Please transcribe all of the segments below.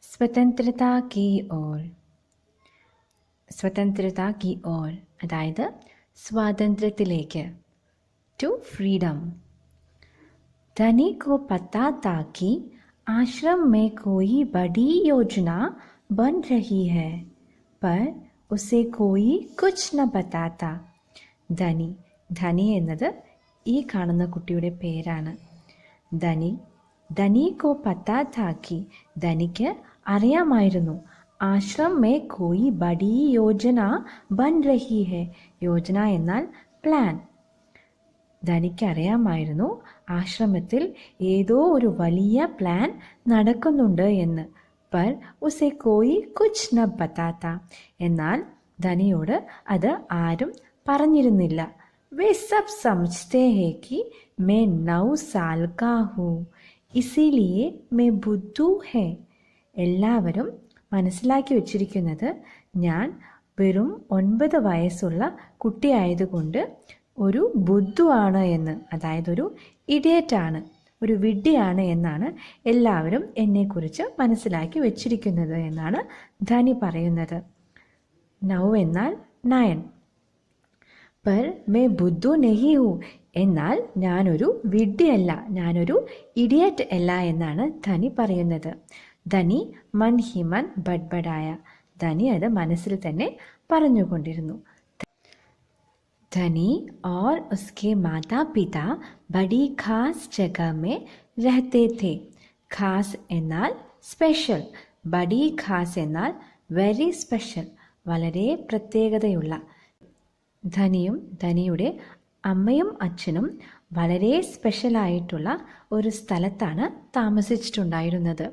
സ്വതന്ത്രതാ Ki or. സ്വതന്ത്രതാ Ki or അതായത് സ്വാതന്ത്ര്യത്തിലേക്ക്. To freedom. धनी को पता था कि आश्रम में कोई बड़ी योजना बन रही है, पर उसे कोई कुछ न बताता. ധനി. ധനി എന്നത് ഈ കാണുന്ന കുട്ടിയുടെ പേരാണ്. ധനി. ധനി കോ പത്താ താക്കി. ധനിക്ക് അറിയാമായിരുന്നു. ആശ്രം മേ കോയി ബഡി യോജന ബൻ രഹി ഹെ. യോജന എന്നാൽ പ്ലാൻ. ധനിക്കറിയാമായിരുന്നു ആശ്രമത്തിൽ ഏതോ ഒരു വലിയ പ്ലാൻ നടക്കുന്നുണ്ട് എന്ന്. പർ ഉസെ കോയി കുച്ച് ന ബതാത്ത. എന്നാൽ ധനിയോട് അത് ആരും പറഞ്ഞിരുന്നില്ല. വേ സബ് സമജ്തേ ഹേ കി മേ 9 സാൽ കാ ഹൂ, ഇസിലിയേ മേ ബുദ്ധു ഹേ. എല്ലാവരും മനസ്സിലാക്കി വച്ചിരിക്കുന്നത് ഞാൻ വെറും 9 വയസ്സുള്ള കുട്ടിയായതുകൊണ്ട് ഒരു ബുദ്ധു ആണ് എന്ന്, അതായത് ഒരു ഇഡിയറ്റാണ്, ഒരു വിഡ്ഢിയാണ് എന്നാണ് എല്ലാവരും എന്നെക്കുറിച്ച് മനസ്സിലാക്കി വെച്ചിരിക്കുന്നത് എന്നാണ് ധനി പറയുന്നത്. 9 എന്നാൽ 9. പർ മേ ബുദ്ധു നെഹി ഹൂ. എന്നാൽ ഞാനൊരു വിഡ്ഢിയല്ല, ഞാനൊരു ഇഡിയറ്റ് അല്ല എന്നാണ് ധനി പറയുന്നത്. ധനി മൻ ഹി മൻ ബഡ്ബഡായ. ധനി അത് മനസ്സിൽ തന്നെ പറഞ്ഞുകൊണ്ടിരുന്നു. धनी और उसके माता पिता बड़ी खास जगह में रहते थे. ഖാസ് എന്നാൽ സ്പെഷ്യൽ, ബഡി ഖാസ് എന്നാൽ വെരി സ്പെഷ്യൽ, വളരെ പ്രത്യേകതയുള്ള. ധനിയും ധനിയുടെ അമ്മയും അച്ഛനും വളരെ സ്പെഷ്യലായിട്ടുള്ള ഒരു സ്ഥലത്താണ് താമസിച്ചിട്ടുണ്ടായിരുന്നത്.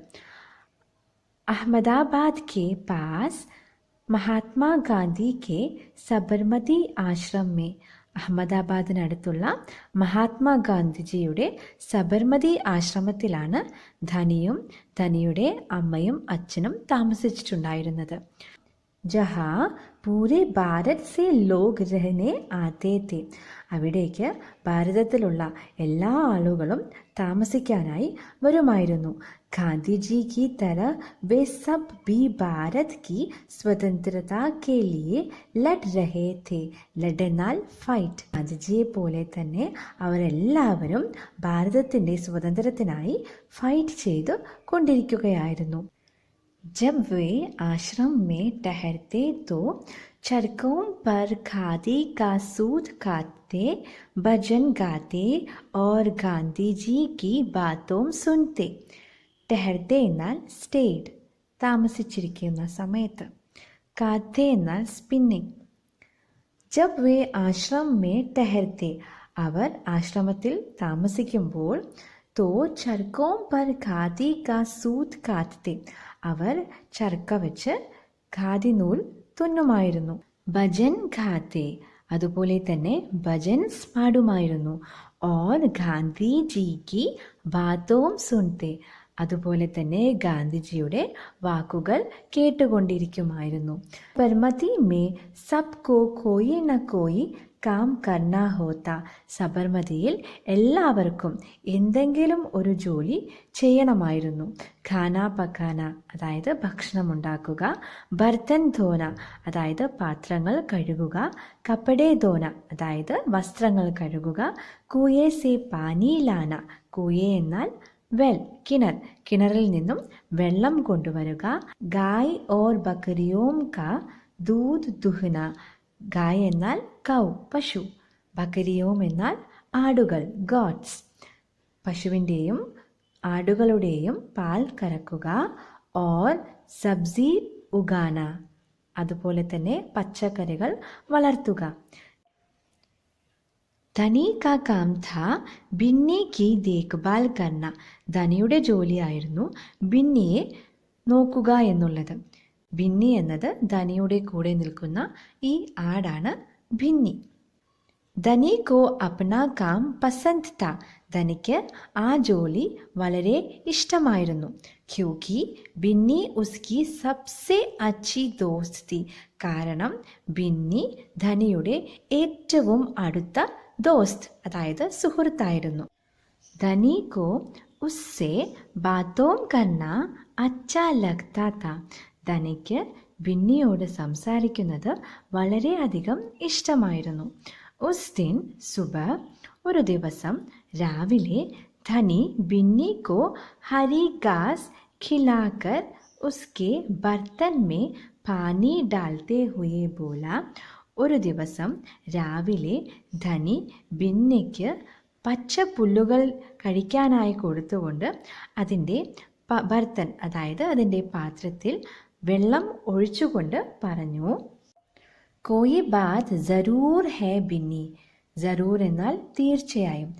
അഹമ്മദാബാദ് കെ പാസ് മഹാത്മാ ഗാന്ധി കെ സബർമതി ആശ്രം മേ. അഹമ്മദാബാദിനടുത്തുള്ള മഹാത്മാഗാന്ധിജിയുടെ സബർമതി ആശ്രമത്തിലാണ് ധനിയും ധനിയുടെ അമ്മയും അച്ഛനും താമസിച്ചിട്ടുണ്ടായിരുന്നത്. ജഹാ പൂരെ ഭാരത് സെ ലോഗ് രഹനെ ആതേ തെ. അവിടേക്ക് ഭാരതത്തിലുള്ള എല്ലാ ആളുകളും താമസിക്കാനായി വരുമായിരുന്നു. ഗാന്ധിജി കി തരഹ വേ സബ് ഭി ഭാരത് കി സ്വതന്ത്രതാ കെ ലിയെ ലഡ് രഹേ തെ. ലഡ് എന്നാൽ ഫൈറ്റ്. ഗാന്ധിജിയെ പോലെ തന്നെ അവരെല്ലാവരും ഭാരതത്തിൻ്റെ സ്വാതന്ത്ര്യത്തിനായി ഫൈറ്റ് ചെയ്തു കൊണ്ടിരിക്കുകയായിരുന്നു. जब वे आश्रम में ठहरते तो चरखों पर खादी का सूत काटते, भजन गाते और गांधी जी की बातों सुनते. ठहरते എന്നാൽ സ്റ്റേഡ്, താമസിച്ചിരിക്കുന്ന സമയത്ത്. കാത്തെ എന്നാൽ സ്പിന്നിങ്. ജബ് വേ ആശ്രം മേ ടെഹർത്തെ, അവർ ആശ്രമത്തിൽ താമസിക്കുമ്പോൾ, തോ ചർക്കോं पर खादी का सूत काटते, അവർ ചർക്ക വെച്ച് ഖാദി നൂൽ തുന്നുമായിരുന്നു. ഭജൻ ഖാത്തെ, അതുപോലെ തന്നെ ഭജൻസ് പാടുമായിരുന്നു. ഓർ ഗാന്ധിജി കി ബാതോം സുൻത്തെ, അതുപോലെ തന്നെ ഗാന്ധിജിയുടെ വാക്കുകൾ കേട്ടുകൊണ്ടിരിക്കുമായിരുന്നു. സബർമതി മേ സബ് കോ കോയി ന കോയി കാം കർണ ഹോത്ത, സബർമതിയിൽ എല്ലാവർക്കും എന്തെങ്കിലും ഒരു ജോലി ചെയ്യണമായിരുന്നു. ഖാന പക്കാന, അതായത് ഭക്ഷണം ഉണ്ടാക്കുക. ബർത്തൻ ധോന, അതായത് പാത്രങ്ങൾ കഴുകുക. കപ്പടേ ധോന, അതായത് വസ്ത്രങ്ങൾ കഴുകുക. കൂയേ സെ പാനി ലാന, കൂയേ എന്നാൽ വെൽ, കിണർ, കിണറിൽ നിന്നും വെള്ളം കൊണ്ടുവരിക. ഗായ് ഓർ ബക്കരിയോം കാ ദൂധ് ദുഹ്ന, ഗായ് എന്നാൽ കൗ, പശു. ബക്കരിയോം എന്നാൽ ആടുകൾ, ഗോഡ്സ്. പശുവിൻ്റെയും ആടുകളുടെയും പാൽ കറക്കുക. ഓർ സബ്സി ഉഗാന, അതുപോലെ തന്നെ പച്ചക്കറികൾ വളർത്തുക. ധനി കാ കാം ഥാ ബിന്നി കി ദേഖ്ഭാൽ കർണ, ധനിയുടെ ജോലിയായിരുന്നു ബിന്നിയെ നോക്കുക എന്നുള്ളത്. ബിന്നി എന്നത് ധനിയുടെ കൂടെ നിൽക്കുന്ന ഈ ആടാണ് ഭിന്നി. ധനി കോ അപ്നാ കാം പസന്ദ് താ, ധനിക്ക് ആ ജോലി വളരെ ഇഷ്ടമായിരുന്നു. ക്യൂക്കി ബിന്നി ഉസ്കി സബ്സെ അച്ചി ദോസ്ത് തി, കാരണം ബിന്നി ധനിയുടെ ഏറ്റവും അടുത്ത ദോസ്ത്, അതായത് സുഹൃത്തായിരുന്നു. ധനി കോ ഉസ്സെ ബാതോം കർണ അച്ഛാ ലഗ്താ താ. ധനിക്ക് ബിന്നിയോട് സംസാരിക്കുന്നത് വളരെയധികം ഇഷ്ടമായിരുന്നു. ഉസ് ദിൻ സുബ, ഒരു ദിവസം രാവിലെ ധനി ബിന്നി കോ ഹരി ഘാസ് खिलाकर उसके बर्तन में पानी डालते हुए बोला. ഒരു ദിവസം രാവിലെ ധനി ബിന്നിക്ക് പച്ച പുല്ലുകൾ കഴിക്കാനായി കൊടുത്തുകൊണ്ട് അതിൻ്റെ ബർത്തൻ, അതായത് അതിൻ്റെ പാത്രത്തിൽ വെള്ളം ഒഴിച്ചുകൊണ്ട് പറഞ്ഞു, കോയി ബാത് ജറൂർ ഹേ ബിന്നി. ജറൂർ എന്നാൽ തീർച്ചയായും,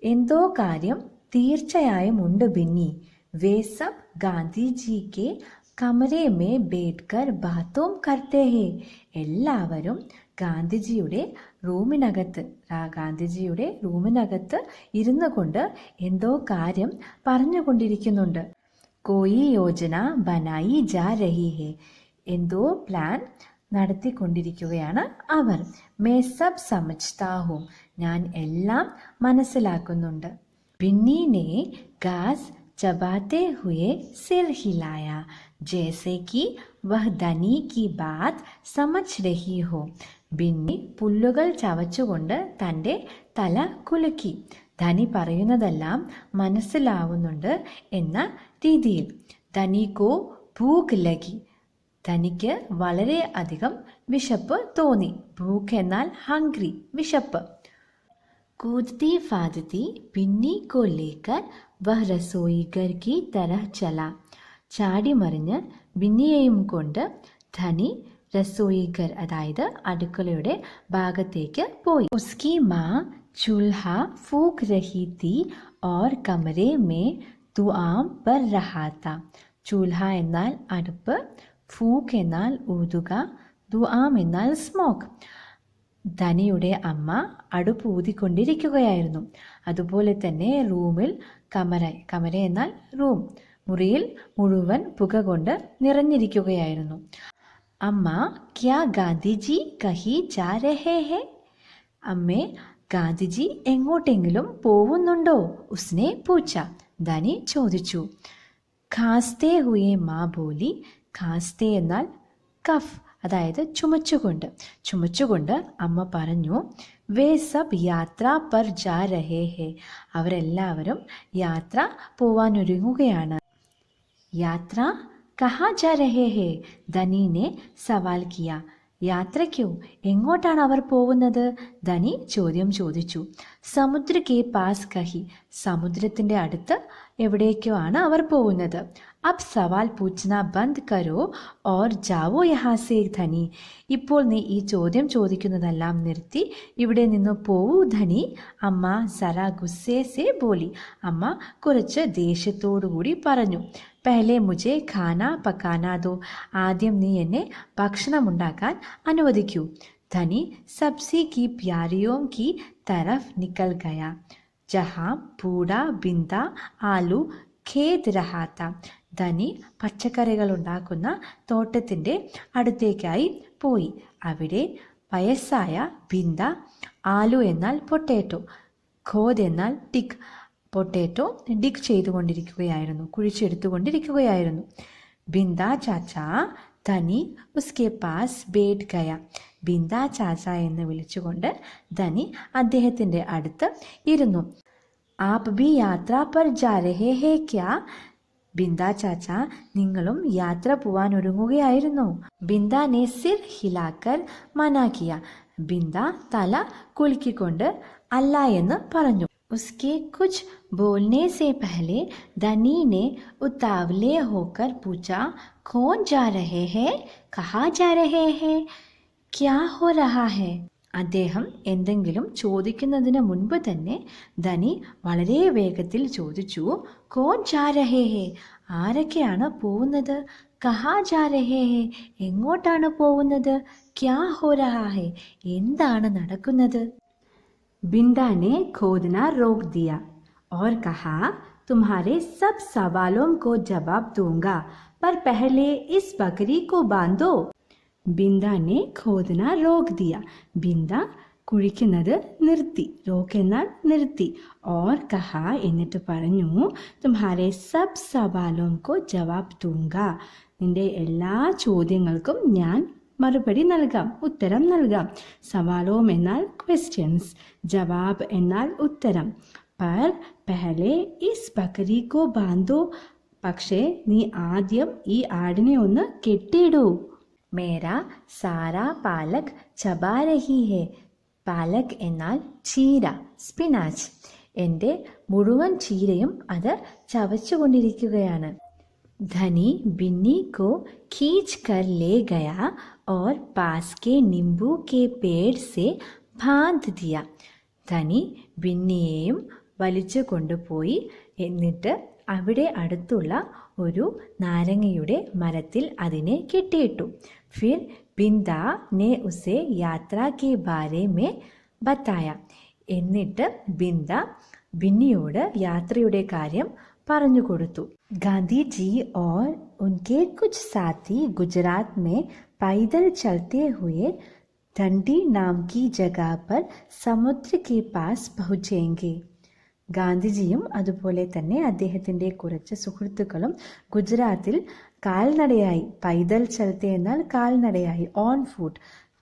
എന്തോ കാര്യം തീർച്ചയായും ഉണ്ട് ബിന്നി. വേ സബ് ഗാന്ധിജി കെ കമരേ മേ ബേഠ്കർ ബാത്തോം കർത്തേ ഹേ. എല്ലാവരും ഗാന്ധിജിയുടെ റൂമിനകത്ത് ഇരുന്നു കൊണ്ട് എന്തോ കാര്യം പറഞ്ഞുകൊണ്ടിരിക്കുന്നുണ്ട്. കോയി യോജന ബനായി ജാ രഹി ഹേ. എന്തോ പ്ലാൻ നടത്തിക്കൊണ്ടിരിക്കുകയാണ് അവർ. May sub സമജ്താ ഹൂം. ഞാൻ എല്ലാം മനസ്സിലാക്കുന്നുണ്ട്. ബിന്നി ने घास चबाते हुए सिर हिलाया जैसे कि वह धनी की बात समझ रही हो. ബിന്നി പുല്ലുകൾ ചവച്ചുകൊണ്ട് തൻ്റെ തല കുലുക്കി. ധനി പറയുന്നതെല്ലാം മനസ്സിലാവുന്നുണ്ട് എന്ന രീതിയിൽ. ധനിക്കോ ഭൂഖ് ലഗി. ധനിക്ക് വളരെ അധികം വിശപ്പ് തോന്നി. ഭൂഖ് എന്നാൽ ഹംഗ്രി, വിശപ്പ്. कूदती फादती बिन्नी को लेकर वह रसोई घर की तरह चला. ചാടി മറിഞ്ഞ് ബിന്നിയെയും കൊണ്ട് ധനി रसोई घर, അതായത് അടുക്കളയുടെ ഭാഗത്തേക്ക് പോയി. उसकी माँ चूल्हा फूंक रही थी और कमरे में धुआं बढ़ रहा था. ചൂൽഹ എന്നാൽ അടുപ്പ്, ഫൂക്ക് എന്നാൽ ഊതുക, ദുആം എന്നാൽ സ്മോക്ക്. ധനിയുടെ അമ്മ അടുപ്പ് ഊതിക്കൊണ്ടിരിക്കുകയായിരുന്നു. അതുപോലെ തന്നെ റൂമിൽ കമര എന്നാൽ റൂം, മുറിയിൽ മുഴുവൻ പുക കൊണ്ട് നിറഞ്ഞിരിക്കുകയായിരുന്നു. അമ്മ ക്യാ ഗാന്ധിജി കഹി ജാ രഹേ ഹേ. അമ്മേ, ഗാന്ധിജി എങ്ങോട്ടെങ്കിലും പോവുന്നുണ്ടോ? ഉസ്നെ പൂച്ച. ധനി ചോദിച്ചു. ഖാസ്തേ ഹുയേ മാ ബോലി. ഖാസ്തേ എന്നാൽ കഫ്, അതായത് ചുമച്ചുകൊണ്ട് അമ്മ പറഞ്ഞു, വേ സബ് യാത്ര പർ ജാ രഹേ ഹേ. അവരെല്ലാവരും യാത്ര പോവാനൊരുങ്ങുകയാണ്. യാത്ര കഹാ ജാ രഹേ ഹേ? ധനിനെ സവാൽ കിയ. യാത്രയ്ക്കോ? എങ്ങോട്ടാണ് അവർ പോകുന്നത്? ധനി ചോദ്യം ചോദിച്ചു. സമുദ്ര കെ പാസ് കഹി. സമുദ്രത്തിൻ്റെ അടുത്ത് എവിടേക്കോ ആണ് അവർ പോകുന്നത്. അബ് സവാൽ പൂച്ഛന ബന്ദ് കരോ ഓർ ജാവോ യഹാ സേ ധനി. ഇപ്പോൾ നീ ഈ ചോദ്യം ചോദിക്കുന്നതെല്ലാം നിർത്തി ഇവിടെ നിന്ന് പോവൂ ധനി. അമ്മ സരാ ഗുസ്സേ സേ ബോലി. അമ്മ കുറച്ച് ദേഷ്യത്തോടുകൂടി പറഞ്ഞു. പെഹലെ മുझे ഖാന പക്കാനാ ദോ. ആദ്യം നീ എന്നെ ഭക്ഷണമുണ്ടാക്കാൻ അനുവദിക്കൂ. ധനി സബ്സി കി പ്യാരിയോം കി തരഫ് നിക്കൽ ഗയാ ജഹാ പൂട ബിന്ദ ആലു ഖേദ് രഹാ താ. ധനി പച്ചക്കറികൾ ഉണ്ടാക്കുന്ന തോട്ടത്തിൻ്റെ അടുത്തേക്കായി പോയി. അവിടെ വയസ്സായ ബിന്ദ, ആലു എന്നാൽ പൊട്ടേറ്റോ, ഖോദ് എന്നാൽ ടിക്, പൊട്ടേറ്റോ ഡിഗ് ചെയ്തുകൊണ്ടിരിക്കുകയായിരുന്നു, കുഴിച്ചെടുത്തുകൊണ്ടിരിക്കുകയായിരുന്നു. ബിന്ദ ചാച്ച ധനി ഉസ്കെ പാസ് ബേഠ് ഗയ. ബിന്ദ ചാച്ച എന്ന് വിളിച്ചുകൊണ്ട് ധനി അദ്ദേഹത്തിൻ്റെ അടുത്ത് ഇരുന്നു. ആപ് ഭി യാത്ര പർ ജാ രഹേ ഹേ ക്യാ? ബിന്ദ ചാച്ച, നിങ്ങളും യാത്ര പോവാൻ ഒരുങ്ങുകയായിരുന്നു. ബിന്ദ നെ സിർ ഹിലാക്കർ മനാ കിയ. ബിന്ദ തല കുലുക്കിക്കൊണ്ട് അല്ല എന്ന് പറഞ്ഞു. उसके कुछ बोलने से पहले धनी ने उतावले होकर पूछा, कौन जा रहे हैं? कहाँ जा रहे हैं? क्या हो रहा है? അദ്ദേഹം എന്തെങ്കിലും ചോദിക്കുന്നതിന് മുൻപ് തന്നെ ധനി വളരെ വേഗത്തിൽ ചോദിച്ചു, കോൻ ജാ രഹേ ഹേ? ആരൊക്കെയാണ് പോകുന്നത്? കഹാ ജാ രഹേ ഹേ? എങ്ങോട്ടാണ് പോകുന്നത്? ക്യാ ഹോ രഹാ ഹേ? എന്താണ് നടക്കുന്നത്? बिंदा ने खोदना रोक दिया और कहा, तुम्हारे सब सवालों को जवाब दूंगा, पर पहले इस बकरी को बांधो. बिंदा ने खोदना रोक दिया. बिंदा കുഴിക്കുന്നത് നിർത്തി. റോക്ക് എന്നാൽ നിർത്തി. ഓർ കഹ എന്നിട്ട് പറഞ്ഞു, തുമ്ഹാരെ സബ് സവാലോം കോ ജവാബ് ദൂങ്ക. നിന്റെ എല്ലാ ചോദ്യങ്ങൾക്കും ഞാൻ മറുപടി നൽകാം, ഉത്തരം നൽകാം. സവാലോം എന്നാൽ ക്വസ്റ്റ്യൻസ്, ജവാബ് എന്നാൽ ഉത്തരം. പർ പെഹലെ ഇസ് ബക്കരി കോ ബാന്തോ. പക്ഷേ നീ ആദ്യം ഈ ആടിനെ ഒന്ന് കെട്ടിയിടൂ. മേരാ സാരാ പാലക് ചബാ രഹി ഹെ. പാലക് എന്നാൽ ചീര, സ്പിനാച്ച്. എൻ്റെ മുഴുവൻ ചീരയും അത് ചവച്ചുകൊണ്ടിരിക്കുകയാണ്. धनी बिन्नी को खींच कर ले गया और पास के नींबू के पेड़ से बांध दिया. ധനി ബിന്നിയെയും വലിച്ചു കൊണ്ടുപോയി. എന്നിട്ട് അവിടെ അടുത്തുള്ള ഒരു നാരങ്ങയുടെ മരത്തിൽ അതിനെ കെട്ടിയിട്ടു. फिर बिंदा ने उसे यात्रा के बारे में बताया. എന്നിട്ട് ബിന്ദ ബിന്നിയോട് യാത്രയുടെ കാര്യം പറഞ്ഞു കൊടുത്തു. गांधी जी और उनके कुछ साथी गुजरात में पैदल चलते हुए डंडी नाम की जगह पर समुद्र के पास पहुंचेंगे. ഗാന്ധിജിയും അതുപോലെ തന്നെ അദ്ദേഹത്തിൻ്റെ കുറച്ച് സുഹൃത്തുക്കളും ഗുജറാത്തിൽ കാൽനടയായി, പൈതൽ ചലത്തെ എന്നാൽ കാൽനടയായി, ഓൺ ഫുട്ട്,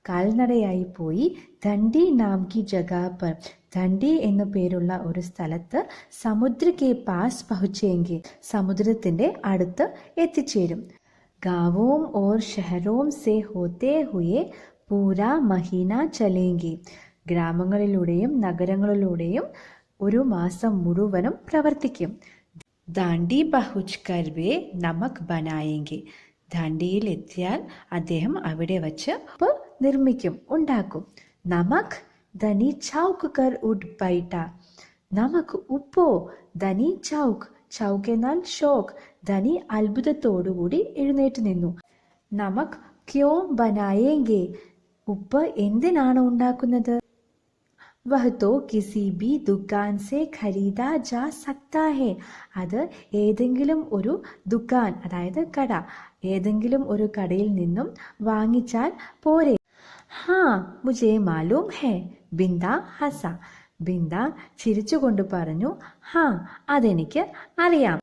കാൽനടയായി പോയി ദണ്ഡി നാം കി ജഗാ പർ, ദണ്ഡി എന്നു പേരുള്ള ഒരു സ്ഥലത്ത് സമുദ്ര കെ പാസ് പഹുച്ചെങ്കിൽ, സമുദ്രത്തിൻ്റെ അടുത്ത് എത്തിച്ചേരും. ഗാവോം ഓർ ഷഹരോം സെ ഹോത്തെ ഹുയെ പൂരാ മഹീന ചലേങ്കി. ഗ്രാമങ്ങളിലൂടെയും നഗരങ്ങളിലൂടെയും ഒരു മാസം മുഴുവനും പ്രവർത്തിക്കും. ദാണ്ഡി പഹുച്ച് കർവേ നമക് ബനായെങ്കിൽ. ദാണ്ഡിയിൽ എത്തിയാൽ അദ്ദേഹം അവിടെ വച്ച് ഉപ്പ് നിർമ്മിക്കും, ഉണ്ടാക്കും. നമക് ധനി ചൗക്ക് കർ ഉഡ് ബൈട്ട. നമക് ഉപ്പോ, ധനി ചൗക്ക്, ചൗക്ക് എന്നാൽ ഷോക്ക്. ധനി അത്ഭുതത്തോടുകൂടി എഴുന്നേറ്റ് നിന്നു. നമക് ക്യോ ബനായെങ്കെ. ഉപ്പ് എന്തിനാണ് ഉണ്ടാക്കുന്നത്? വഹ തോ കിസി ബി ദുക്കാൻ സെ ഖരീദാ ജാ സക്താ ഹെ. അത് ഏതെങ്കിലും ഒരു ദുക്കാൻ, അതായത് കട, ഏതെങ്കിലും ഒരു കടയിൽ നിന്നും വാങ്ങിച്ചാൽ പോരെ. ഹാ മുझे മാലൂം ഹെ. ബിന്ദ ഹസ. ബിന്ദ ചിരിച്ചുകൊണ്ട് പറഞ്ഞു, ഹാ അതെനിക്ക് അറിയാം.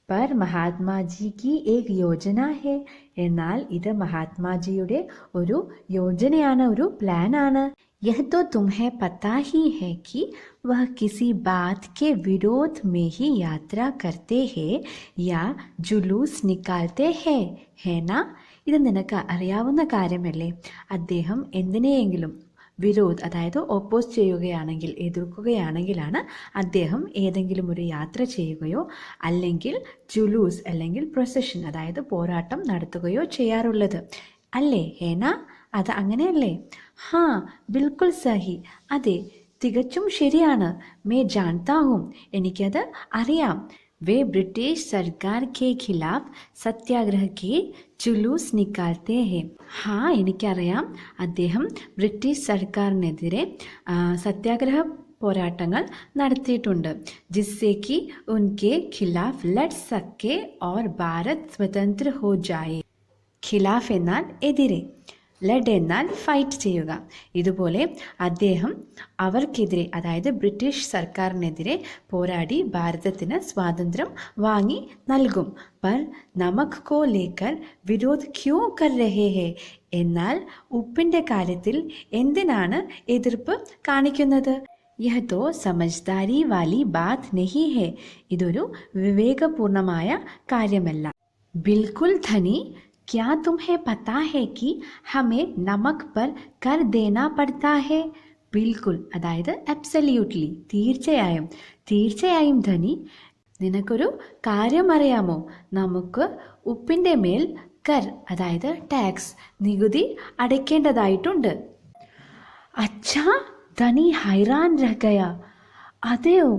पर महात्मा जी की एक योजना है. എന്നാൽ ഇത് മഹാത്മാജിയുടെ ഒരു യോജനയാണ്, ഒരു പ്ലാൻ ആണ്. यह तो तुम्हें पता ही है कि वह किसी बात के विरोध में ही यात्रा करते हैं या जुलूस निकालते हैं, है ना? ഇത് നിനക്ക് അറിയാവുന്ന കാര്യമല്ലേ? അദ്ദേഹം എന്തിനെയെങ്കിലും വിരോധ്, അതായത് ഓപ്പോസ് ചെയ്യുകയാണെങ്കിൽ, എതിർക്കുകയാണെങ്കിലാണ് അദ്ദേഹം ഏതെങ്കിലും ഒരു യാത്ര ചെയ്യുകയോ അല്ലെങ്കിൽ ജുലൂസ് അല്ലെങ്കിൽ പ്രൊസഷൻ, അതായത് പോരാട്ടം നടത്തുകയോ ചെയ്യാറുള്ളത് അല്ലേ? ഹേന, അത് അങ്ങനെയല്ലേ? ഹാ ബിൽക്കുൽ സഹി. അതെ, തികച്ചും ശരിയാണ്. മേ ജാൻതാ ഹും. എനിക്കത് അറിയാം. വേ ബ്രിട്ടീഷ് സർക്കാർ കെ ഖിലാഫ് സത്യാഗ്രഹ കെ ജുലൂസ് നിക്കാൽത്തെ ഹെ. ഹാ എനിക്കറിയാം, അദ്ദേഹം ബ്രിട്ടീഷ് സർക്കാരിനെതിരെ സത്യാഗ്രഹ പോരാട്ടങ്ങൾ നടത്തിയിട്ടുണ്ട്. ജിസ്സെ കി ഉൻകെ ഖിലാഫ് ലഡ് സക്കെ ഓർ ഭാരത് സ്വതന്ത്ര ഹോ ജായേ. ഖിലാഫ് എന്നാൽ എതിരെ, ലഡ് എന്നാൽ ഫൈറ്റ് ചെയ്യുക. ഇതുപോലെ അദ്ദേഹം അവർക്കെതിരെ, അതായത് ബ്രിട്ടീഷ് സർക്കാരിനെതിരെ പോരാടി ഭാരതത്തിന് സ്വാതന്ത്ര്യം വാങ്ങി നൽകും. പർ നമക് കോ ലേക്കർ വിരോധ് ക്യോ കർ രഹേ ഹെ. എന്നാൽ ഉപ്പിൻ്റെ കാര്യത്തിൽ എന്തിനാണ് എതിർപ്പ് കാണിക്കുന്നത്? യഹ് തോ സമജ്ദാരി വാലി ബാത് നഹി ഹെ. ഇതൊരു വിവേകപൂർണമായ കാര്യമല്ല. ബിൽക്കുൽ ധനി, क्या तुम्हें पता है कि हमें नमक पर कर देना पड़ता है? ബിൽക്കുൽ, അതായത് അബ്സല്യൂട്ട്ലി, തീർച്ചയായും. തീർച്ചയായും ധനി, നിനക്കൊരു കാര്യം അറിയാമോ? നമുക്ക് ഉപ്പിൻ്റെ മേൽ കർ, അതായത് ടാക്സ്, നികുതി അടയ്ക്കേണ്ടതായിട്ടുണ്ട്. അച്ഛാ, ധനി ഹൈറാൻ രഹ് ഗയ. അതെയോ?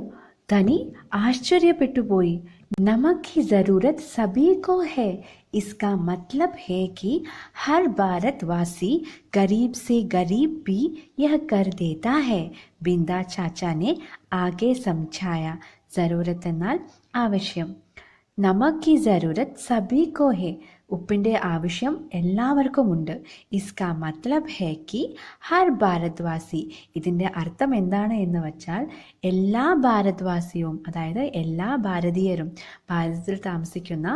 ധനി ആശ്ചര്യപ്പെട്ടുപോയി. नमक की ज़रूरत सभी को है. इसका मतलब है कि हर भारतवासी गरीब से गरीब भी यह कर देता है. बिंदा चाचा ने आगे समझाया. ज़रूरत എന്നാൽ ആവശ്യം. നമക് की ज़रूरत सभी को है. ഉപ്പിൻ്റെ ആവശ്യം എല്ലാവർക്കുമുണ്ട്. ഇസ്കാ മത്ലബ് ഹേ കി ഹർ ഭാരത്വാസി. ഇതിൻ്റെ അർത്ഥം എന്താണ് എന്ന് വച്ചാൽ എല്ലാ ഭാരത്വാസിയും, അതായത് എല്ലാ ഭാരതീയരും, ഭാരതത്തിൽ താമസിക്കുന്ന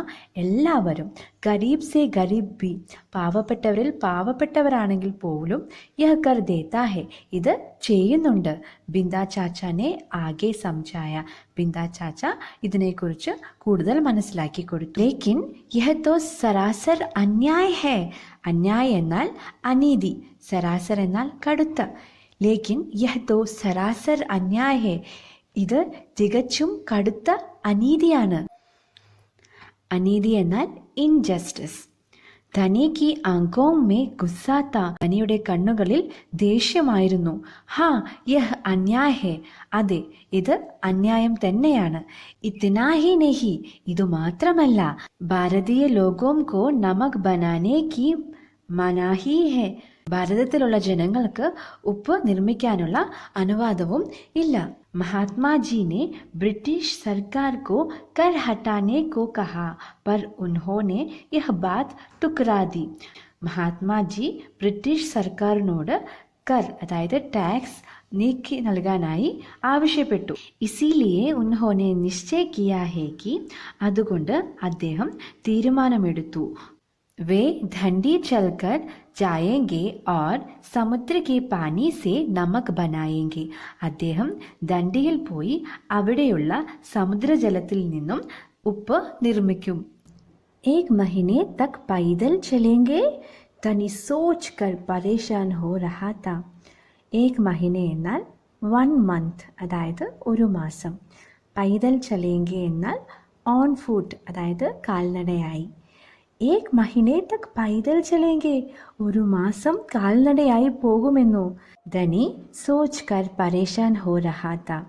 എല്ലാവരും, ഗരീബ് സെ ഗരീബ് ബി, പാവപ്പെട്ടവരിൽ പാവപ്പെട്ടവരാണെങ്കിൽ പോലും യഹ് കർ ദേത്താ ഹെ, ഇത് ചെയ്യുന്നുണ്ട്. ബിന്ദാ ചാച്ചാനെ ആകെ സംജായ, ബിന്ദാ ചാച്ച ഇതിനെക്കുറിച്ച് കൂടുതൽ മനസ്സിലാക്കി കൊടുത്തു. ലേക്കിൻ യഹ് തോ സരാസർ അന്യായ ഹേ. അന്യായ എന്നാൽ അനീതി, സരാസർ എന്നാൽ കടുത്ത. ലേക്കിൻ യഹ് തോ സരാസർ അന്യായ ഹേ, ഇത് തികച്ചും കടുത്ത അനീതിയാണ്. അനീതി എന്നാൽ ഇൻജസ്റ്റിസ്. ധനി കി ആങ്കോ മേ ഗുസ്സാ താ, ധനിയുടെ കണ്ണുകളിൽ ദേഷ്യമായിരുന്നു. ഹാ യഹ് അന്യായ ഹേ, അതെ ഇത് അന്യായം തന്നെയാണ്. ഇത്നാ ഹി നഹി, ഇതു മാത്രമല്ല, ഭാരതീയ ലോഗോം കോ നമക് ബനാനെ കി മനാഹി ഹേ, ഭാരതത്തിലുള്ള ജനങ്ങൾക്ക് ഉപ്പ് നിർമ്മിക്കാനുള്ള അനുവാദവും ഇല്ല. महात्माजी ने ब्रिटिश सरकार को कर हटाने को कहा, पर उन्होंने यह बात ठुकरा दी. മഹാത്മാജി ബ്രിട്ടീഷ് സർക്കാരിനോട് കർ, അതായത് ടാക്സ് നീക്കി നൽകാനായി ആവശ്യപ്പെട്ടു. ഇസിലിയെ ഉൻഹോനെ നിശ്ചയ കിയാ ഹേ കി, അതുകൊണ്ട് അദ്ദേഹം തീരുമാനമെടുത്തു. वे धंडी चलकर जाएंगे और समुद्र के पानी से नमक बनाएंगे. അദ്ദേഹം ദണ്ഡിയിൽ പോയി അവിടെയുള്ള സമുദ്രജലത്തിൽ നിന്നും ഉപ്പ് നിർമ്മിക്കും. एक महीने तक पैदल चलेंगे, धनी सोच कर परेशान हो रहा था. एक महीने എന്നാൽ 1 month, അതായത് ഒരു മാസം. പൈതൽ ചലേങ്കെ എന്നാൽ ഓൺ ഫുട്ട്, അതായത് കാൽനടയായി. ഏക് മഹിനെ തക് പൈദൽ ചലേങ്കെ, ഒരു മാസം കാൽനടയായി പോകുമെന്നോ. ധനി സോച്ച് കർ പരേഷാൻ ഹോ രഹാ താ.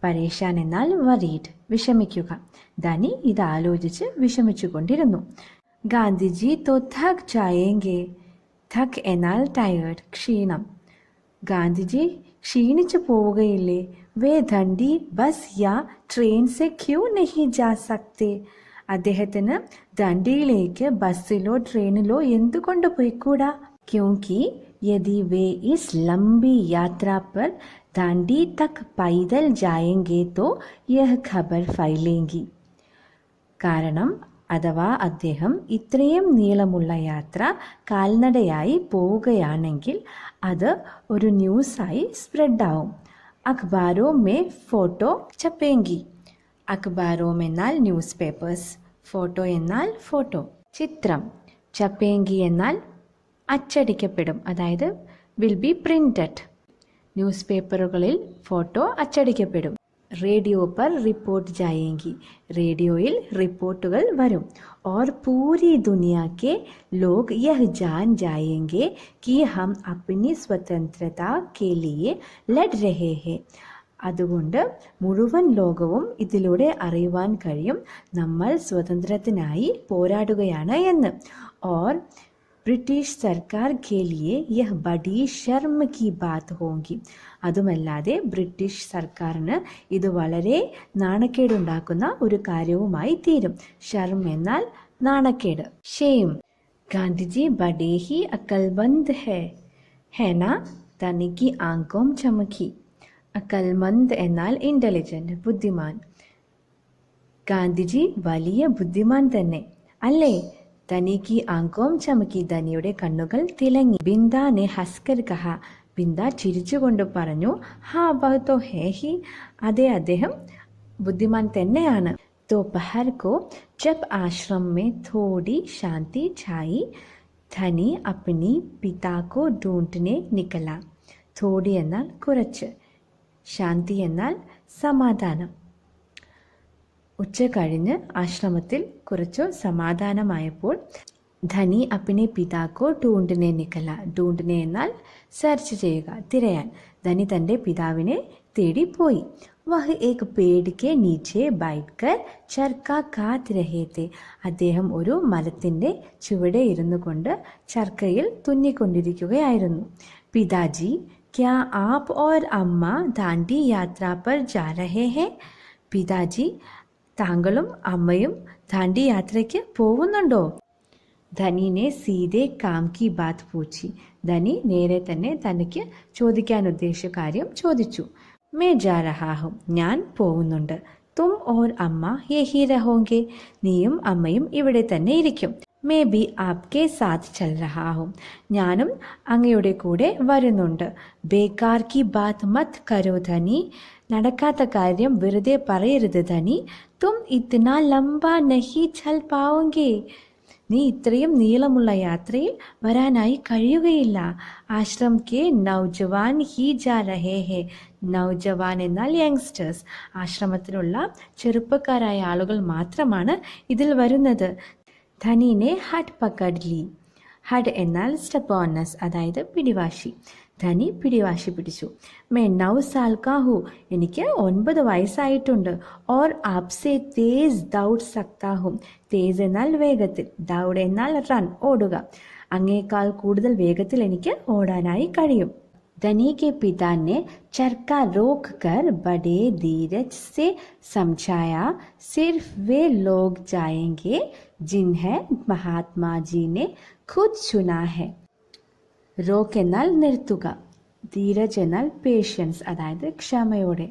പരേഷാൻ എന്നാൽ വറീഡ്, വിഷമിക്കുക. ധനി ഇത് ആലോചിച്ച് വിഷമിച്ചു കൊണ്ടിരുന്നു. ഗാന്ധിജി തോ ഥക് ജായേങ്കെ, ഥക് എന്നാൽ ടയേർഡ്, ക്ഷീണം. ഗാന്ധിജി ക്ഷീണിച്ചു പോവുകയില്ലേ. വേ ധണ്ടി ബസ് യാ ട്രെയിൻ സെ ക്യൂ നഹി ജാ സക്തേ. അദ്ദേഹത്തിന് ദണ്ഡിയിലേക്ക് ബസ്സിലോ ട്രെയിനിലോ എന്തുകൊണ്ട് പോയിക്കൂടാ. ക്യോങ്കി യദി വേ ഇസ് ലംബി യാത്രാ പർ ദാണ്ഡി തക് പൈദൽ ജായെങ്കെ തോ യഹ് ഖബർ ഫൈലേങ്കി. കാരണം അഥവാ അദ്ദേഹം ഇത്രയും നീളമുള്ള യാത്ര കാൽനടയായി പോവുകയാണെങ്കിൽ അത് ഒരു ന്യൂസായി സ്പ്രെഡാവും. അഖ്ബാരോ മേ ഫോട്ടോ ചപ്പേങ്കി. അഖ്ബാരോം എന്നാൽ ന്യൂസ് പേപ്പേഴ്സ്, ഫോട്ടോ എന്നാൽ ഫോട്ടോ, ചിത്രം. ചപ്പേങ്കി എന്നാൽ അച്ചടിക്കപ്പെടും, അതായത് വിൽ ബി പ്രിന്റഡ്. ന്യൂസ് പേപ്പറുകളിൽ ഫോട്ടോ അച്ചടിക്കപ്പെടും. റേഡിയോ പർ റിപ്പോർട്ട് ജായേങ്കി, റേഡിയോയിൽ റിപ്പോർട്ടുകൾ വരും. और पूरी दुनिया के लोग यह जान जाएंगे कि हम अपनी स्वतंत्रता के लिए लड़ रहे हैं. അതുകൊണ്ട് മുഴുവൻ ലോകവും ഇതിലൂടെ അറിയുവാൻ കഴിയും നമ്മൾ സ്വതന്ത്രത്തിനായി പോരാടുകയാണ് എന്ന്. और ബ്രിട്ടീഷ് സർക്കാർ के लिए यह बड़ी शर्म की बात होगी. അതുമല്ലാതെ ബ്രിട്ടീഷ് സർക്കാരിന് ഇത് വളരെ നാണക്കേടുണ്ടാക്കുന്ന ഒരു കാര്യവുമായി തീരും. ഷർം എന്നാൽ നാണക്കേട്, ഷെയിം. ഗാന്ധിജി ബഡേ ഹി അക്കൽമന്ദ് ഹേ നാ, തനിക്ക് ആങ്കോം ചമക്കി. അക്കൽമന്ദ് എന്നാൽ ഇൻ്റലിജൻറ്റ്, ബുദ്ധിമാൻ. ഗാന്ധിജി വലിയ ബുദ്ധിമാൻ തന്നെ അല്ലേ. ധനിക്ക് ആങ്കോം ചമക്കി, ധനിയുടെ കണ്ണുകൾ തിളങ്ങി. ബിന്ദാനെ ഹസ്കർ കഹ, ബിന്ദ ചിരിച്ചുകൊണ്ട് പറഞ്ഞു. ഹാ ബഹ്തോ ഹേ ഹി, അതെ അദ്ദേഹം ബുദ്ധിമാൻ തന്നെയാണ്. दोपहर को जब आश्रम में थोड़ी शांति छाई, धनी अपनी पिता को ढूंढने निकला. थोड़ी എന്നാൽ കുറച്ച്, ശാന്തി എന്നാൽ സമാധാനം. ഉച്ച കഴിഞ്ഞ് ആശ്രമത്തിൽ കുറച്ചു സമാധാനമായപ്പോൾ ധനി അപ്പിനെ പിതാക്കോ ഡൂണ്ടിനെ നിക്കല. ഡൂണ്ടിനെ എന്നാൽ സെർച്ച് ചെയ്യുക, തിരയാൻ. ധനി തൻ്റെ പിതാവിനെ തേടി പോയി. വഹ് ഏക് പേഡ് കെ നീച്ചെ ബൈഠ്കർ ചർക്ക കാത്ത് രഹേ തെ. അദ്ദേഹം ഒരു മരത്തിൻ്റെ ചുവടെ ഇരുന്നു കൊണ്ട് ചർക്കയിൽ തുന്നിക്കൊണ്ടിരിക്കുകയായിരുന്നു. പിതാജി ക്യാ ആപ് ഓർ അമ്മ ദാണ്ഡി യാത്ര പർ ജാ രഹേ ഹേ. പിതാജി, താങ്കളും അമ്മയും ദാണ്ഡി യാത്രയ്ക്ക് പോകുന്നുണ്ടോ? ധനിനെ സീതെ കാം കി ബാത് പൂച്ചി. ധനി നേരെ തന്നെ തനിക്ക് ചോദിക്കാൻ ഉദ്ദേശിച്ച കാര്യം ചോദിച്ചു. മേ ജാ രഹാ ഹും, ഞാൻ പോകുന്നുണ്ട്. തും ഓർ അമ്മ യഹി രഹോങ്കെ, നീയും അമ്മയും ഇവിടെ തന്നെ ഇരിക്കും. മേ ബി ആപ്കെ സാത്ത് ചൽ രഹാ ഹും, ഞാനും അങ്ങയുടെ കൂടെ വരുന്നുണ്ട്. ബേക്കാർ കി ബാത് മത് കരോ ധനി, നടക്കാത്ത കാര്യം വെറുതെ പറയരുത് ധനി. തും ഇത്നാ ലംബ നഹി ചൽ പാവുങ്കെ, നീ ഇത്രയും നീളമുള്ള യാത്രയിൽ വരാനായി കഴിയുകയില്ല. ആശ്രം കെ നൗജവാൻ ഹി ജാ രഹേ ഹെ, നൗജവാൻ എന്നാൽ യങ്സ്റ്റേഴ്സ്, ആശ്രമത്തിലുള്ള ചെറുപ്പക്കാരായ ആളുകൾ മാത്രമാണ് ഇതിൽ വരുന്നത്. ധനിനെ ഹഡ് പക്കഡ് ലി, ഹഡ് എന്നാൽ സ്റ്റബോണസ്, അതായത് പിടിവാശി. ധനി പിടിവാശി പിടിച്ചു. മേ 9 സാൽ കാ ഹൂ, എനിക്ക് 9 വയസ്സായിട്ടുണ്ട്. ഓർ ആപ്സെ തേസ് ദൗഡ് സക്താ ഹൂം, തേസ് എന്നാൽ വേഗത്തിൽ, ദൗഡ് എന്നാൽ റൺ, ഓടുക. അങ്ങേക്കാൾ കൂടുതൽ വേഗത്തിൽ എനിക്ക് ഓടാനായി കഴിയും. ധനി के पिता ने चरखा रोक कर बड़े धीरज से समझाया, सिर्फ वे लोग जाएंगे जिन्हें महात्मा जी ने खुद चुना है. रोक എന്നാൽ നിർത്തുക, ധീരജ് എന്നാൽ പേഷ്യൻസ്, അതായത് ക്ഷമയോടെ.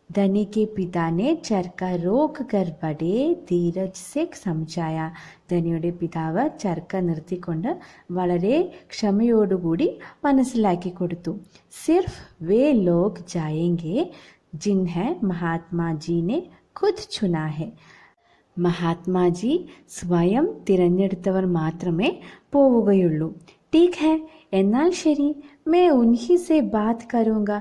ധനി के पिता ने चरखा रोक कर बड़े धीरज से समझाया, ധനിയുടെ പിതാവ് ചർക്ക നിർത്തിക്കൊണ്ട് വളരെ ക്ഷമയോടുകൂടി മനസ്സിലാക്കി കൊടുത്തു. സിർഫ് വേ ലോഗ് ജായേംഗെ ജിൻഹെ മഹാത്മാജി നെ ഖുദ് ചുനാ ഹെ, മഹാത്മാജി സ്വയം തിരഞ്ഞെടുത്തവർ മാത്രമേ പോവുകയുള്ളൂ. ടീക് ഹെ, എന്നാൽ ശരി. മേ ഉൻഹി സെ ബാത് കരൂങ്ക,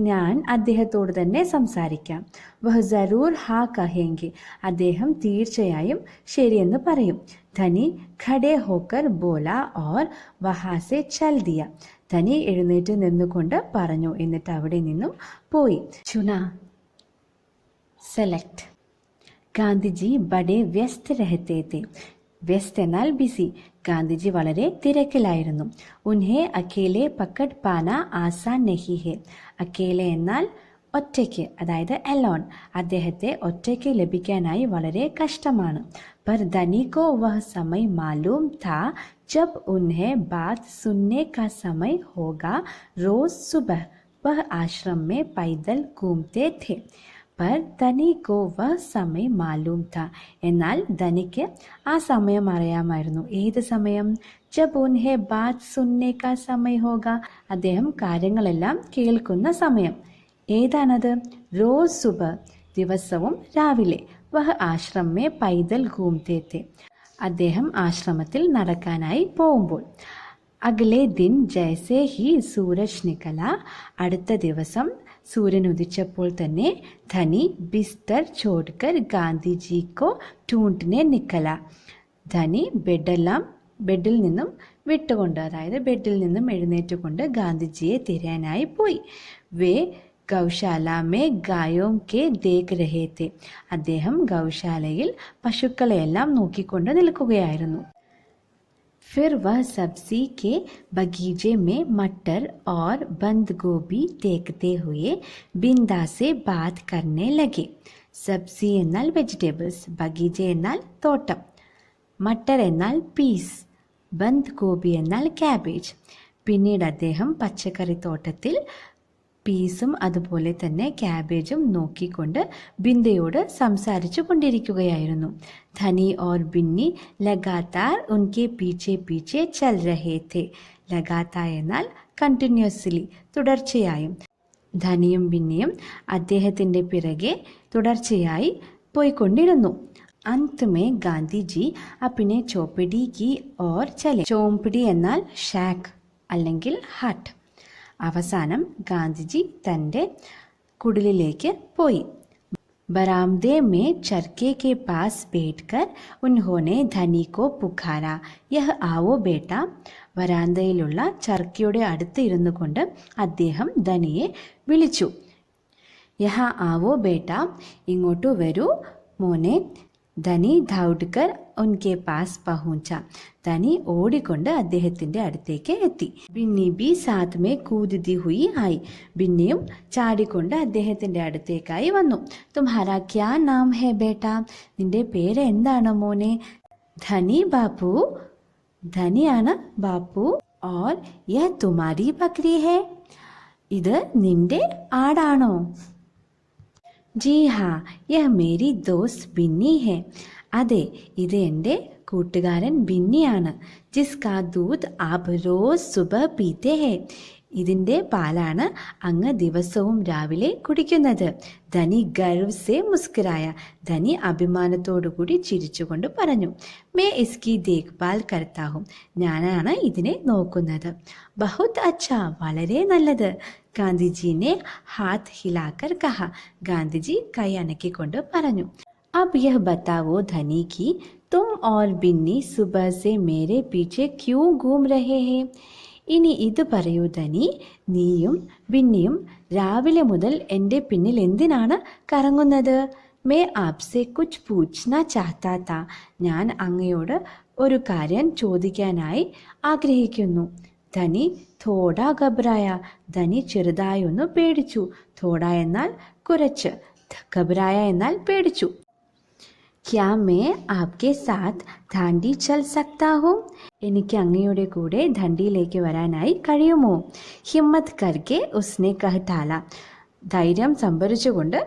ഞാൻ അദ്ദേഹത്തോട് തന്നെ സംസാരിക്കാം. വഹ് ജറൂർ ഹാ കഹേങ്കെ, അദ്ദേഹം തീർച്ചയായും ശരിയെന്ന് പറയും. ധനി ഖഡേ ഹോക്കർ ബോല ഓർ വഹാ സെ ചൽ ദിയ, ധനി എഴുന്നേറ്റ് നിന്നുകൊണ്ട് പറഞ്ഞു, എന്നിട്ട് അവിടെ നിന്നും പോയി. ചുന സെലക്ട്. ഗാന്ധിജി ബഡേ വ്യസ്ത് രഹത്തെ തെ, വ്യസ്ത് എന്നാൽ ബിസി, ഗാന്ധിജി വളരെ തിരക്കിലായിരുന്നു. ഉൻഹെ അക്കേലെ പക്കഡ് പാന ആസാൻ നഹി ഹെ, അക്കേലെ എന്നാൽ ഒറ്റയ്ക്ക്, അതായത് എലോൺ, അദ്ദേഹത്തെ ഒറ്റയ്ക്ക് ലഭിക്കാനായി വളരെ കഷ്ടമാണ്. पर धनी को वह समय मालूम था जब उन्हें बात सुनने का समय होगा. रोज सुबह वह आश्रम में पैदल घूमते थे. पर धनी को वह समय मालूम था, എന്നാൽ ധനിക്ക് ആ സമയം അറിയാമായിരുന്നു. ഏത് സമയം? ജബ് ഉൻഹെ ബാത് സുൻനെ കാ സമയ ഹോഗ, അദ്ദേഹം കാര്യങ്ങളെല്ലാം കേൾക്കുന്ന സമയം. ഏതാണത്? റോസ് സുബ, ദിവസവും രാവിലെ. വഹ് ആശ്രം മേ പൈദൽ ഘൂംതേ തെ, അദ്ദേഹം ആശ്രമത്തിൽ നടക്കാനായി പോകുമ്പോൾ. അഗ്ലേ ദിൻ ജൈസേ ഹി സൂരജ് നിക്കല, അടുത്ത ദിവസം സൂര്യൻ ഉദിച്ചപ്പോൾ തന്നെ ധനി ബിസ്തർ ചോഡ്കർ ഗാന്ധിജി കോ ടൂണ്ട്നെ നിക്കല, ധനി ബെഡിൽ നിന്നും വിട്ടുകൊണ്ട്, അതായത് ബെഡിൽ നിന്നും എഴുന്നേറ്റുകൊണ്ട് ഗാന്ധിജിയെ തിരയാനായി പോയി. വേ ഗൗശാല മേ ഗായോം കെ ദേഖ് രഹേ തെ, അദ്ദേഹം ഗൗശാലയിൽ പശുക്കളെയെല്ലാം നോക്കിക്കൊണ്ട് നിൽക്കുകയായിരുന്നു. फिर वह सब्जी के बगीचे में मटर और बंद गोभी देखते हुए बिंदा से बात करने लगे. സബ്സി എന്നാൽ വെജിറ്റബിൾസ്, ബഗീജ എന്നാൽ തോട്ടം, മട്ടർ എന്നാൽ പീസ്, ബന്ദ് ഗോബി എന്നാൽ ക്യാബേജ്. പിന്നീട് അദ്ദേഹം പച്ചക്കറി തോട്ടത്തിൽ പീസും അതുപോലെ തന്നെ ക്യാബേജും നോക്കിക്കൊണ്ട് ബിന്ദയോട് സംസാരിച്ചു കൊണ്ടിരിക്കുകയായിരുന്നു. ധനി ഓർ ബിന്നി ലഗാതാർ ഉൻകെ പീച്ചെ പീച്ചെ ചൽ രഹേ തെ, ലഗാതാർ എന്നാൽ കണ്ടിന്യൂസ്ലി, തുടർച്ചയായും. ധനിയും ബിന്നിയും അദ്ദേഹത്തിൻ്റെ പിറകെ തുടർച്ചയായി പോയിക്കൊണ്ടിരുന്നു. अंत में गांधी जी अपने चौपड़ी की ओर चले. ചോമ്പടി എന്നാൽ ഷാക്ക് അല്ലെങ്കിൽ ഹട്ട്. അവസാനം ഗാന്ധിജി തൻ്റെ കുടിലിലേക്ക് പോയി. बरामदे में चरखे के पास बैठकर उन्होंने धनी को पुकारा, यह आओ बेटा. വരാന്തയിലുള്ള ചർക്കയുടെ അടുത്ത് ഇരുന്നു കൊണ്ട് അദ്ദേഹം ധനിയെ വിളിച്ചു. യഹ ആവോ ബേട്ട, ഇങ്ങോട്ട് വരൂ മോനെ. ധനി ദൗഡ്കർ ഉൻകെ പാസ് പഹുഞ്ച, ധനി ഓടിക്കൊണ്ട് അദ്ദേഹത്തിൻ്റെ അടുത്തേക്ക് എത്തി. ബിന്നി ബി സാത്ത് മേ കൂദിതി ഹുയി ആയി, ബിന്നിയും ചാടിക്കൊണ്ട് അദ്ദേഹത്തിൻ്റെ അടുത്തേക്കായി വന്നു. തുമ്ഹാരാ ക്യാ നാം ഹെ ബേട്ട, നിന്റെ പേര് എന്താണ് മോനെ? ധനി ബാപ്പു, ധനിയാണ് ബാപ്പു. और यह तुम्हारी बकरी है, ഇത് നിന്റെ ആടാണോ? जी हाँ, यह मेरी दोस्त बिन्नी है. അതെ, ഇത് എൻ്റെ കൂട്ടുകാരൻ ബിന്നിയാണ്. ജിസ്കാ ദൂത് ആപ് റോസ് സുബഹ് പീത്തെ ഹെ, ഇതിൻ്റെ പാലാണ് അങ്ങ് ദിവസവും രാവിലെ കുടിക്കുന്നത്. ധനി ഗർവ് സെ മുസ്കുരായ, ധനി അഭിമാനത്തോടുകൂടി ചിരിച്ചുകൊണ്ട് പറഞ്ഞു. മേ ഇസ്കി ദേഖ്ഭാൽ കർത്താ ഹൂം, ഞാനാണ് ഇതിനെ നോക്കുന്നത്. ബഹുത് അച്ഛാ, വളരെ നല്ലത്. ഗാന്ധിജിനെ ഹാത്ത് ഹിലാക്കർ കഹ, ഗാന്ധിജി കൈ അനക്കിക്കൊണ്ട് പറഞ്ഞു. अब यह बताओ धनी की, तुम और बिन्नी सुबह से मेरे पीछे क्यों घूम रहे हैं? ഇനി ഇത് പറയൂ ധനി, നീയും ബിന്നിയും രാവിലെ മുതൽ എൻ്റെ പിന്നിൽ എന്തിനാണ് കറങ്ങുന്നത്? മേ ആപ്സെ കുച്ച് പൂച്ച്ന ചാഹ്താ താ, ഞാൻ അങ്ങയോട് ഒരു കാര്യം ചോദിക്കാനായി ആഗ്രഹിക്കുന്നു. ധനി തോട ഘബറായ, ധനി ചെറുതായൊന്ന് പേടിച്ചു. തോട എന്നാൽ കുറച്ച്, ഘബറായ എന്നാൽ പേടിച്ചു. ക്യാ മേ ആപ്കെ സാത്ത് ദാണ്ഡി ചൽ സക്താ ഹൂം, എനിക്ക് അങ്ങയുടെ കൂടെ ദണ്ഡിയിലേക്ക് വരാനായി കഴിയുമോ? ഹിമ്മത്ത് കർക്കെ ഉസ്നെ കഹ് ഡാല, ധൈര്യം സംഭരിച്ചുകൊണ്ട്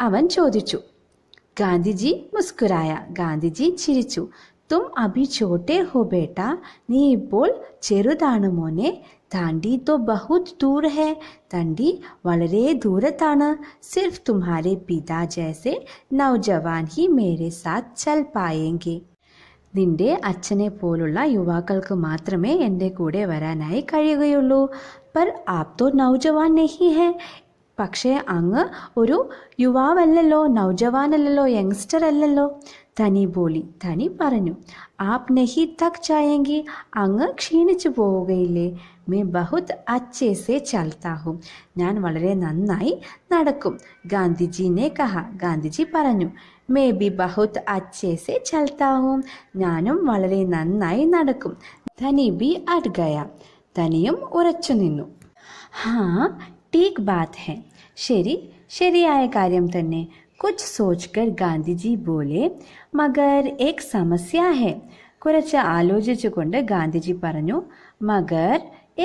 അവൻ ചോദിച്ചു. ഗാന്ധിജി മുസ്കുരായ, ഗാന്ധിജി ചിരിച്ചു. തും അഭി ഛോട്ടെ ഹോ ബേട്ട, നീ ഇപ്പോൾ ചെറുതാണ് മോനെ. ദാണ്ഡി തോ ബഹുത് ദൂർ ഹെ, ദണ്ഡി വളരെ ദൂരത്താണ്. സിർഫ് തുമ്ഹാരെ പിതാ ജൈസെ നൗജവാൻ ഹി മേരെ സാത്ത് ചൽ പായേങ്കെ, നിന്റെ അച്ഛനെ പോലുള്ള യുവാക്കൾക്ക് മാത്രമേ എൻ്റെ കൂടെ വരാനായി കഴിയുകയുള്ളൂ. പർ ആപ് തോ നൗജവാൻ നഹി ഹെ, പക്ഷേ അങ്ങ് ഒരു യുവാവല്ലല്ലോ, നൗജവാനല്ലല്ലോ, യങ്സ്റ്റർ അല്ലല്ലോ. ധനി ബോലി, ധനി പറഞ്ഞു. ആപ് നഹി തക് ചായെങ്കി, അങ്ങ് ക്ഷീണിച്ചു പോവുകയില്ലേ? മേ ബഹുത് അച്ഛേ സെ ചൽത്താ ഹൂം, ഞാൻ വളരെ നന്നായി നടക്കും. ഗാന്ധിജിനെ കഹ, ഗാന്ധിജി പറഞ്ഞു. മേ ബി ബഹുത് അച്ഛേ സെ ചൽത്താ ഹൂം, ഞാനും വളരെ നന്നായി നടക്കും. ധനി ബി അട് ഗയ, ധനിയും ഉറച്ചു നിന്നു. ഹാ ठीक बात है, ശരി, ശരിയായ കാര്യം തന്നെ. കുച്ച് സോച്ച്കർ ഗാന്ധിജി ബോലെ, മഗർ ഏക് സമസ്യ ഹെ, കുറച്ച് ആലോചിച്ചുകൊണ്ട് ഗാന്ധിജി പറഞ്ഞു. മഗർ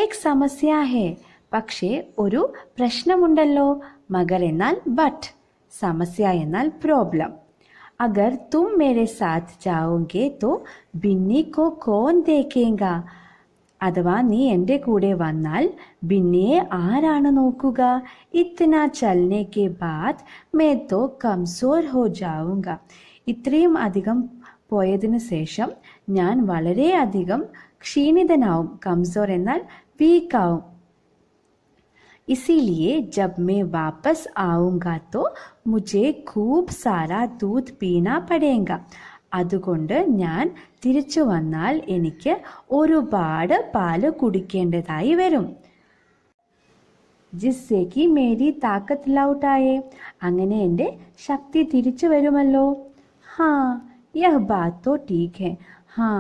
ഏക് സമസ്യ ഹെ, പക്ഷേ ഒരു പ്രശ്നമുണ്ടല്ലോ. മഗർ എന്നാൽ ബട്ട്, സമസ്യ എന്നാൽ പ്രോബ്ലം. അഗർ തും മേരെ സാത്ത് ജാओगे तो बिन्नी को कौन देखेगा, അഥവാ നീ എൻ്റെ കൂടെ വന്നാൽ ബിന്നിയെ ആരാണ് നോക്കുക? ഇത്തന ചലനെ കെ ബാദ് മേ തോ കംസോർ ഹോ ജാവുങ്ക, ഇത്രയും അധികം പോയതിനു ശേഷം ഞാൻ വളരെയധികം ക്ഷീണിതനാവും. കംസോർ എന്നാൽ വീക്കാവും. इसीलिए जब मैं वापस आऊँगा तो मुझे खूब सारा दूध पीना पड़ेगा, അതുകൊണ്ട് ഞാൻ തിരിച്ചു വന്നാൽ എനിക്ക് ഒരുപാട് പാല് കുടിക്കേണ്ടതായി വരും. ജിസ്സേ കി മേരി താക്കത്ത് ലൗട്ടായേ, അങ്ങനെ എൻ്റെ ശക്തി തിരിച്ചു വരുമല്ലോ. ഹാ യഹ് ബാത് തോ ടീക് ഹെ, ഹാ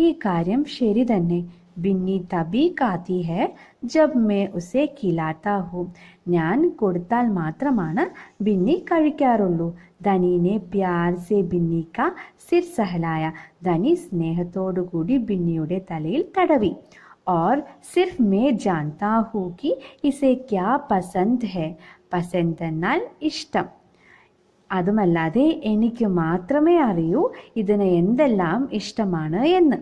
ഈ കാര്യം ശരി തന്നെ. ബിന്നി തബി കാത്തി ഹെ ജബ് മേ ഉസേ കിലാത്ത ഹൂം, ഞാൻ കൊടുത്താൽ മാത്രമാണ് ബിന്നി കഴിക്കാറുള്ളൂ. ധനിനെ പ്യാർ സെ ബിന്നി കാ സിർ സഹലായ, ധനി സ്നേഹത്തോടുകൂടി ബിന്നിയുടെ തലയിൽ തടവി. और सिर्फ मैं जानता हूँ कि इसे क्या पसंद है, പസന്ത് എന്നാൽ ഇഷ്ടം. അതുമല്ലാതെ എനിക്ക് മാത്രമേ അറിയൂ ഇതിന് എന്തെല്ലാം ഇഷ്ടമാണ് എന്ന്.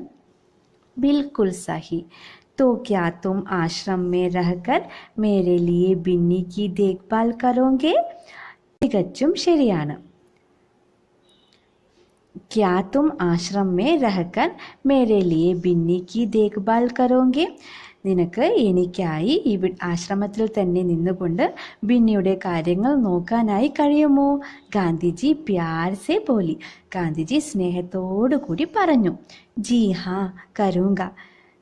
बिल्कुल सही, तो क्या तुम आश्रम में रहकर मेरे लिए बिन्नी की देखभाल करोगे? തികച്ചും ശരിയാണ്. क्या तुम आश्रम में रहकर मेरे लिए बिन्नी की देखभाल करोगे? നിനക്ക് എനിക്കായി ഈ ആശ്രമത്തിൽ തന്നെ നിന്നുകൊണ്ട് ബിന്നിയുടെ കാര്യങ്ങൾ നോക്കാനായി കഴിയുമോ? ഗാന്ധിജി പ്യാർ സെ ബോലി, ഗാന്ധിജി സ്നേഹത്തോടു കൂടി പറഞ്ഞു. ജി ഹാ കരൂങ്ക,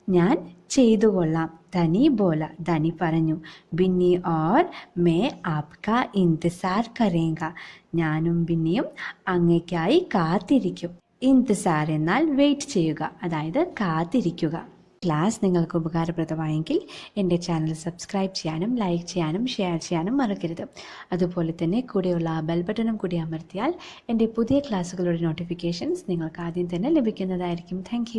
ഞാൻ ചെയ്തു കൊള്ളാം. ധനി ബോല, ധനി പറഞ്ഞു. ബിന്നി ഓർ മേ ആപ്കാ ഇന്തസാർ കരേങ്ക, ഞാനും ബിന്നിയും അങ്ങയ്ക്കായി കാത്തിരിക്കും. ഇന്തസാർ എന്നാൽ വെയിറ്റ് ചെയ്യുക, അതായത് കാത്തിരിക്കുക. ക്ലാസ് നിങ്ങൾക്ക് ഉപകാരപ്രദമായെങ്കിൽ എൻ്റെ ചാനൽ സബ്സ്ക്രൈബ് ചെയ്യാനും ലൈക്ക് ചെയ്യാനും ഷെയർ ചെയ്യാനും മറക്കരുത്. അതുപോലെ തന്നെ കൂടെയുള്ള ആ ബെൽ ബട്ടണും കൂടി അമർത്തിയാൽ എൻ്റെ പുതിയ ക്ലാസ്സുകളുടെ നോട്ടിഫിക്കേഷൻസ് നിങ്ങൾക്ക് ആദ്യം തന്നെ ലഭിക്കുന്നതായിരിക്കും. താങ്ക്